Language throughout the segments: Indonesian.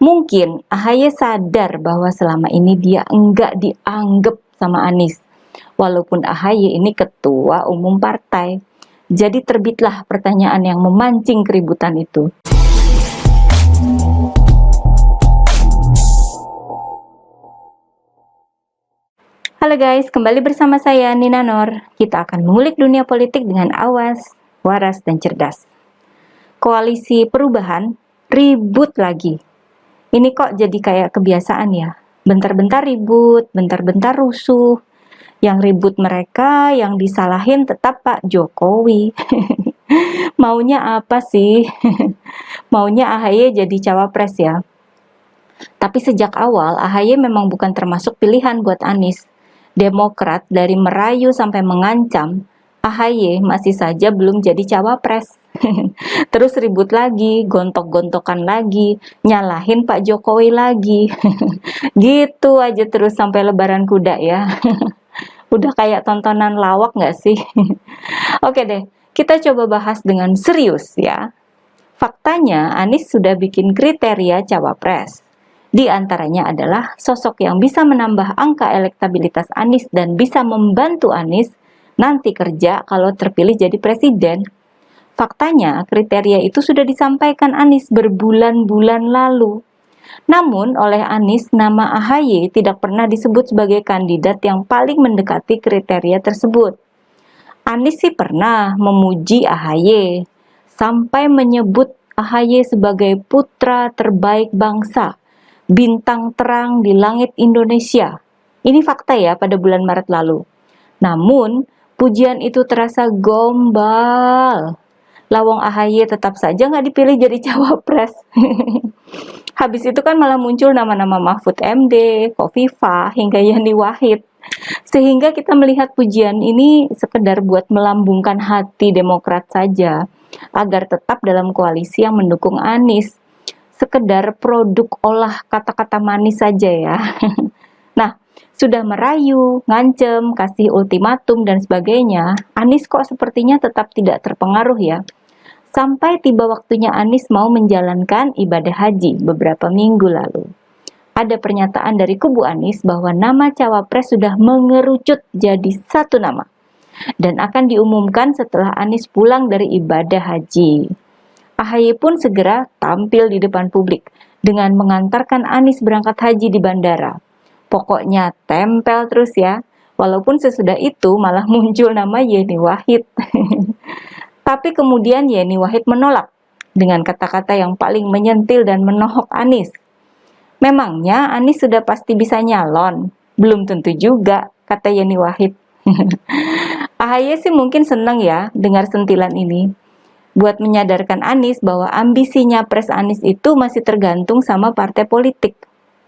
Mungkin AHY sadar bahwa selama ini dia enggak dianggap sama Anies, walaupun AHY ini ketua umum partai. Jadi terbitlah pertanyaan yang memancing keributan itu. Halo guys, kembali bersama saya Nina Nur. Kita akan mengulik dunia politik dengan awas, waras, dan cerdas. Koalisi perubahan ribut lagi. Ini kok jadi kayak kebiasaan ya. Bentar-bentar ribut, bentar-bentar rusuh. Yang ribut mereka, yang disalahin tetap Pak Jokowi. Maunya apa sih? Maunya AHY jadi cawapres ya. Tapi sejak awal AHY memang bukan termasuk pilihan buat Anies. Demokrat dari merayu sampai mengancam, AHY masih saja belum jadi cawapres. Terus ribut lagi, gontok-gontokan lagi, nyalahin Pak Jokowi lagi. Gitu aja terus sampai lebaran kuda ya. Udah kayak tontonan lawak nggak sih? Oke deh, kita coba bahas dengan serius ya. Faktanya Anies sudah bikin kriteria cawapres. Di antaranya adalah sosok yang bisa menambah angka elektabilitas Anies dan bisa membantu Anies nanti kerja kalau terpilih jadi presiden. Faktanya, kriteria itu sudah disampaikan Anies berbulan-bulan lalu. Namun, oleh Anies, nama AHY tidak pernah disebut sebagai kandidat yang paling mendekati kriteria tersebut. Anies sih pernah memuji AHY, sampai menyebut AHY sebagai putra terbaik bangsa, bintang terang di langit Indonesia. Ini fakta ya pada bulan Maret lalu. Namun, pujian itu terasa gombal. Lawang AHY tetap saja nggak dipilih jadi cawapres. Habis itu kan malah muncul nama-nama Mahfud MD, Khofifah, hingga Yeni Wahid. Sehingga kita melihat pujian ini sekedar buat melambungkan hati Demokrat saja, agar tetap dalam koalisi yang mendukung Anies. Sekedar produk olah kata-kata manis saja ya. Nah, sudah merayu, ngancem, kasih ultimatum dan sebagainya, Anies kok sepertinya tetap tidak terpengaruh ya. Sampai tiba waktunya Anies mau menjalankan ibadah haji beberapa minggu lalu. Ada pernyataan dari kubu Anies bahwa nama cawapres sudah mengerucut jadi satu nama dan akan diumumkan setelah Anies pulang dari ibadah haji. AHY pun segera tampil di depan publik dengan mengantarkan Anies berangkat haji di bandara. Pokoknya tempel terus ya, walaupun sesudah itu malah muncul nama Yeni Wahid. Tapi kemudian Yeni Wahid menolak dengan kata-kata yang paling menyentil dan menohok Anies. Memangnya Anies sudah pasti bisa nyalon? Belum tentu juga, kata Yeni Wahid. AHY sih mungkin senang ya dengar sentilan ini, buat menyadarkan Anies bahwa ambisinya pres Anies itu masih tergantung sama partai politik.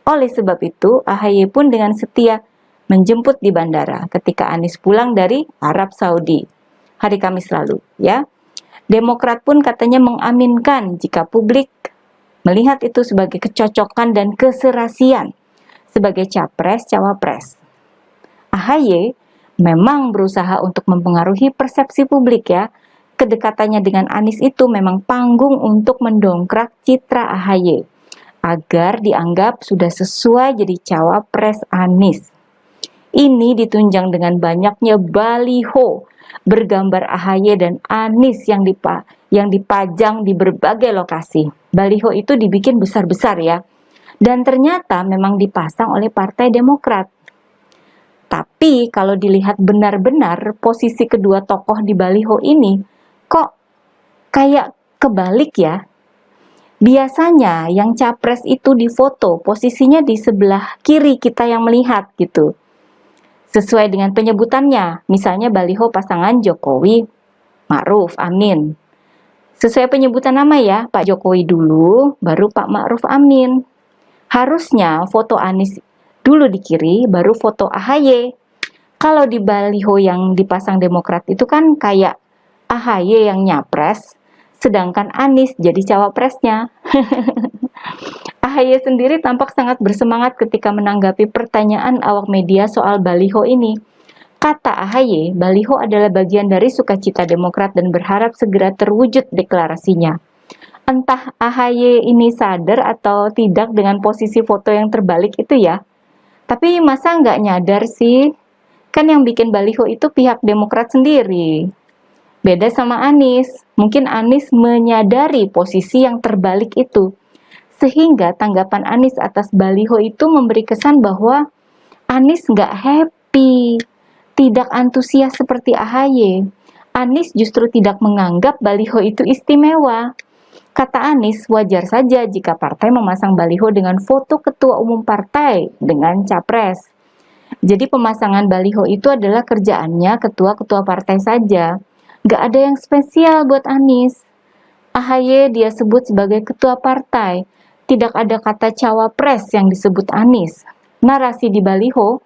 Oleh sebab itu, AHY pun dengan setia menjemput di bandara ketika Anies pulang dari Arab Saudi hari Kamis lalu, ya. Demokrat pun katanya mengaminkan jika publik melihat itu sebagai kecocokan dan keserasian sebagai capres-cawapres. AHY memang berusaha untuk mempengaruhi persepsi publik ya. Kedekatannya dengan Anies itu memang panggung untuk mendongkrak citra AHY agar dianggap sudah sesuai jadi cawapres Anies. Ini ditunjang dengan banyaknya baliho bergambar AHY dan Anies yang dipajang di berbagai lokasi. Baliho itu dibikin besar-besar ya, dan ternyata memang dipasang oleh Partai Demokrat. Tapi kalau dilihat benar-benar posisi kedua tokoh di baliho ini kok kayak kebalik ya. Biasanya yang capres itu difoto posisinya di sebelah kiri kita yang melihat gitu. Sesuai dengan penyebutannya, misalnya baliho pasangan Jokowi, Ma'ruf Amin. Sesuai penyebutan nama ya, Pak Jokowi dulu, baru Pak Ma'ruf Amin. Harusnya foto Anies dulu di kiri, baru foto AHY. Kalau di baliho yang dipasang Demokrat itu kan kayak AHY yang nyapres, sedangkan Anies jadi cawapresnya. AHY sendiri tampak sangat bersemangat ketika menanggapi pertanyaan awak media soal baliho ini. Kata AHY, baliho adalah bagian dari sukacita Demokrat dan berharap segera terwujud deklarasinya. Entah AHY ini sadar atau tidak dengan posisi foto yang terbalik itu ya. Tapi masa nggak nyadar sih? Kan yang bikin baliho itu pihak Demokrat sendiri. Beda sama Anies. Mungkin Anies menyadari posisi yang terbalik itu. Sehingga tanggapan Anies atas baliho itu memberi kesan bahwa Anies nggak happy, tidak antusias seperti AHY. Anies justru tidak menganggap baliho itu istimewa. Kata Anies, wajar saja jika partai memasang baliho dengan foto ketua umum partai dengan capres. Jadi pemasangan baliho itu adalah kerjaannya ketua-ketua partai saja. Gak ada yang spesial buat Anies. AHY dia sebut sebagai ketua partai. Tidak ada kata cawapres yang disebut Anies. Narasi di baliho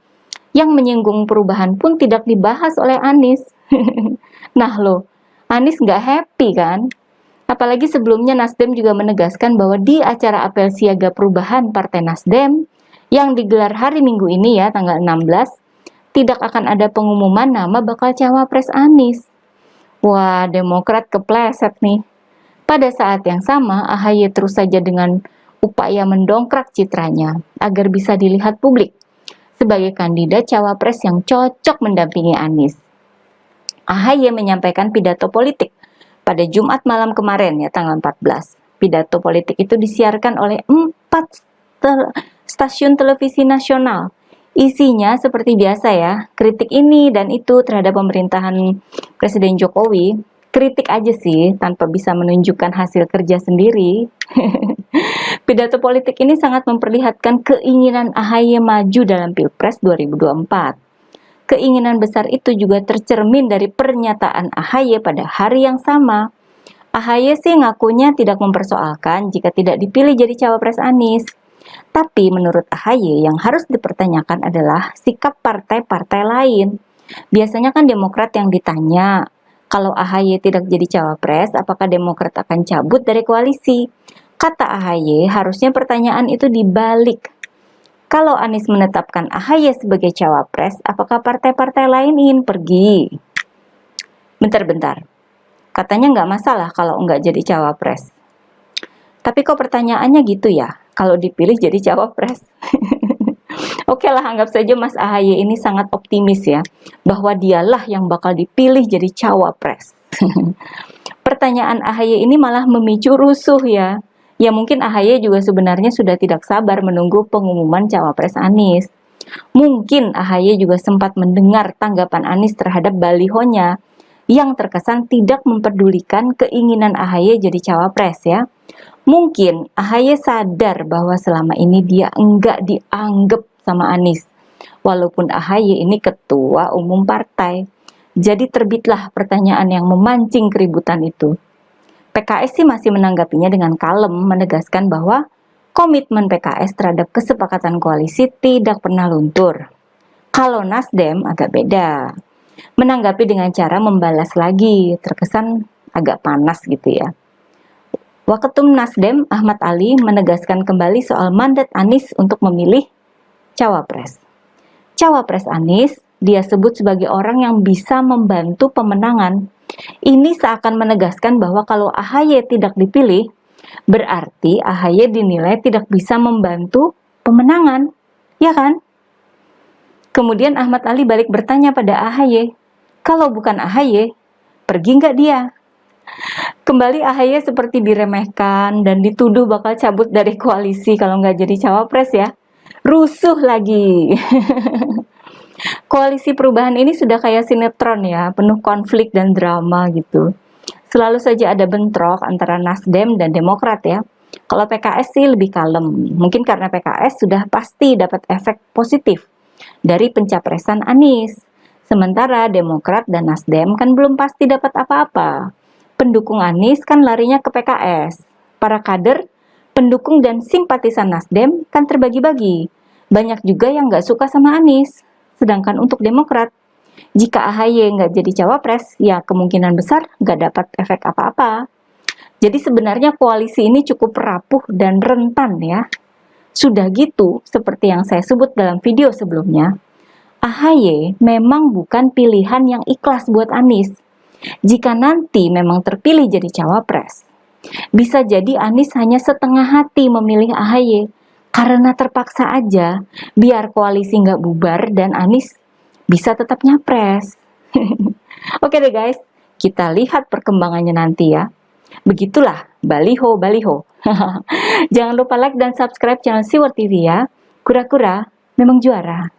yang menyinggung perubahan pun tidak dibahas oleh Anies. Nah loh, Anies gak happy kan? Apalagi sebelumnya Nasdem juga menegaskan bahwa di acara apel siaga perubahan Partai Nasdem yang digelar hari Minggu ini ya, tanggal 16, tidak akan ada pengumuman nama bakal cawapres Anies. Wah, Demokrat kepleset nih. Pada saat yang sama, AHY terus saja dengan upaya mendongkrak citranya agar bisa dilihat publik sebagai kandidat cawapres yang cocok mendampingi Anies. AHY menyampaikan pidato politik pada Jumat malam kemarin ya, tanggal 14. Pidato politik itu disiarkan oleh 4 stasiun televisi nasional. Isinya seperti biasa ya, kritik ini dan itu terhadap pemerintahan Presiden Jokowi. Kritik aja sih, tanpa bisa menunjukkan hasil kerja sendiri. Pidato politik ini sangat memperlihatkan keinginan AHY maju dalam Pilpres 2024. Keinginan besar itu juga tercermin dari pernyataan AHY pada hari yang sama. AHY sih ngakunya tidak mempersoalkan jika tidak dipilih jadi cawapres Anies. Tapi menurut AHY yang harus dipertanyakan adalah sikap partai-partai lain. Biasanya kan Demokrat yang ditanya, kalau AHY tidak jadi cawapres, apakah Demokrat akan cabut dari koalisi? Kata AHY, harusnya pertanyaan itu dibalik. Kalau Anies menetapkan AHY sebagai cawapres, apakah partai-partai lain ingin pergi? Bentar-bentar, katanya nggak masalah kalau nggak jadi cawapres. Tapi kok pertanyaannya gitu ya, kalau dipilih jadi cawapres? Oke lah, anggap saja Mas AHY ini sangat optimis ya, bahwa dialah yang bakal dipilih jadi cawapres. Pertanyaan AHY ini malah memicu rusuh ya. Ya mungkin AHY juga sebenarnya sudah tidak sabar menunggu pengumuman cawapres Anies. Mungkin AHY juga sempat mendengar tanggapan Anies terhadap balihonya yang terkesan tidak memperdulikan keinginan AHY jadi cawapres ya. Mungkin AHY sadar bahwa selama ini dia enggak dianggap sama Anies. Walaupun AHY ini ketua umum partai. Jadi terbitlah pertanyaan yang memancing keributan itu. PKS sih masih menanggapinya dengan kalem, menegaskan bahwa komitmen PKS terhadap kesepakatan koalisi tidak pernah luntur. Kalau Nasdem agak beda, menanggapi dengan cara membalas lagi, terkesan agak panas gitu ya. Waketum Nasdem Ahmad Ali menegaskan kembali soal mandat Anies untuk memilih cawapres. Cawapres Anies dia sebut sebagai orang yang bisa membantu pemenangan. Ini seakan menegaskan bahwa kalau AHY tidak dipilih, berarti AHY dinilai tidak bisa membantu pemenangan, ya kan? Kemudian Ahmad Ali balik bertanya pada AHY, kalau bukan AHY, pergi nggak dia? Kembali AHY seperti diremehkan dan dituduh bakal cabut dari koalisi kalau nggak jadi cawapres ya. Rusuh lagi. Koalisi perubahan ini sudah kayak sinetron ya, penuh konflik dan drama gitu. Selalu saja ada bentrok antara Nasdem dan Demokrat ya. Kalau PKS sih lebih kalem, mungkin karena PKS sudah pasti dapat efek positif dari pencapresan Anies. Sementara Demokrat dan Nasdem kan belum pasti dapat apa-apa. Pendukung Anies kan larinya ke PKS. Para kader, pendukung dan simpatisan Nasdem kan terbagi-bagi. Banyak juga yang nggak suka sama Anies. Sedangkan untuk Demokrat, jika AHY nggak jadi cawapres, ya kemungkinan besar nggak dapat efek apa-apa. Jadi sebenarnya koalisi ini cukup rapuh dan rentan ya. Sudah gitu, seperti yang saya sebut dalam video sebelumnya, AHY memang bukan pilihan yang ikhlas buat Anies. Jika nanti memang terpilih jadi cawapres, Bisa jadi Anies hanya setengah hati memilih AHY karena terpaksa aja biar koalisi nggak bubar dan Anies bisa tetap nyapres. Oke deh guys, kita lihat perkembangannya nanti ya. Begitulah baliho-baliho. Jangan lupa like dan subscribe channel Siwar TV ya. Kura-kura memang juara.